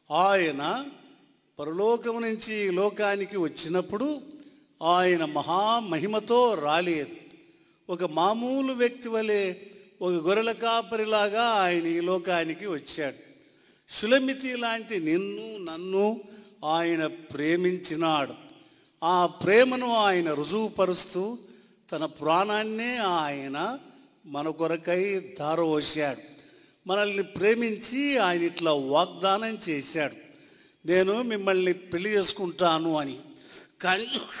ఆయన పరలోకము నుంచి ఈ లోకానికి వచ్చినప్పుడు ఆయన మహామహిమతో రాలేదు. ఒక మామూలు వ్యక్తి వలె, ఒక గొర్రెల కాపరిలాగా ఆయన ఈ లోకానికి వచ్చాడు. షులమితి లాంటి నిన్ను నన్ను ఆయన ప్రేమించినాడు. ఆ ప్రేమను ఆయన రుజువుపరుస్తూ తన ప్రాణాన్నే ఆయన మన కొరకై ధారపోశాడు. మనల్ని ప్రేమించి ఆయన ఇట్లా వాగ్దానం చేశాడు, నేను మిమ్మల్ని పెళ్లి చేసుకుంటాను అని.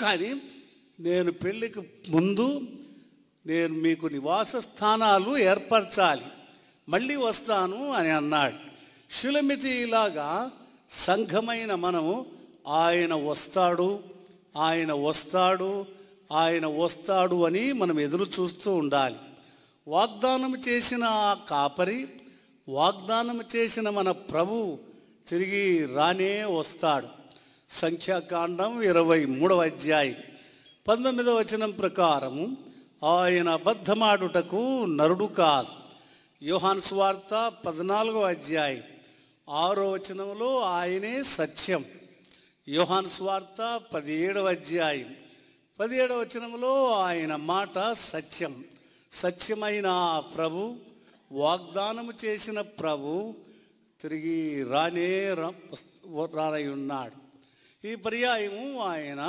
కానీ నేను పెళ్ళికి ముందు నేను మీకు నివాస స్థానాలు ఏర్పరచాలి, మళ్ళీ వస్తాను అని అన్నాడు. షులమితి ఇలాగా సంఘమైన మనము ఆయన వస్తాడు, ఆయన వస్తాడు, ఆయన వస్తాడు అని మనం ఎదురు చూస్తూ ఉండాలి. వాగ్దానం చేసిన ఆ కాపరి, వాగ్దానం చేసిన మన ప్రభు తిరిగి రానే వస్తాడు. సంఖ్యాకాండం 23వ అధ్యాయం 19వ వచనం ప్రకారము ఆయన అబద్ధమాడుటకు నరుడు కాదు. యోహాను సువార్త 14వ అధ్యాయం 6వ వచనంలో ఆయనే సత్యం. యోహాను సువార్త 17వ అధ్యాయం 17వ వచనంలో ఆయన మాట సత్యం. సత్యమైన ప్రభు, వాగ్దానము చేసిన ప్రభు తిరిగి రానై ఉన్నాడు. ఈ పర్యాయము ఆయన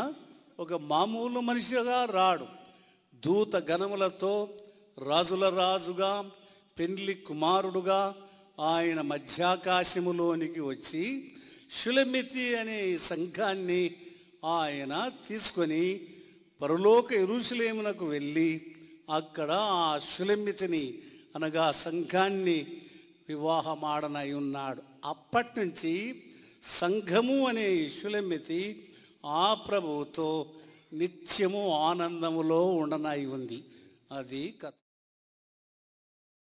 ఒక మామూలు మనిషిగా రాడు. దూత గణములతో రాజుల రాజుగా, పెండ్లి కుమారుడుగా ఆయన మధ్యాకాశములోనికి వచ్చి షులమితి అనే సంఘాన్ని ఆయన తీసుకొని పరలోక యెరూషలేమునకు వెళ్ళి అక్కడ ఆ షులమితిని అనగా సంఘాన్ని వివాహమాడనై ఉన్నాడు. అప్పటి నుంచి సంఘము అనే షులమితి ఆ ప్రభువుతో నిత్యము ఆనందములో ఉండనై ఉంది. అది కథ.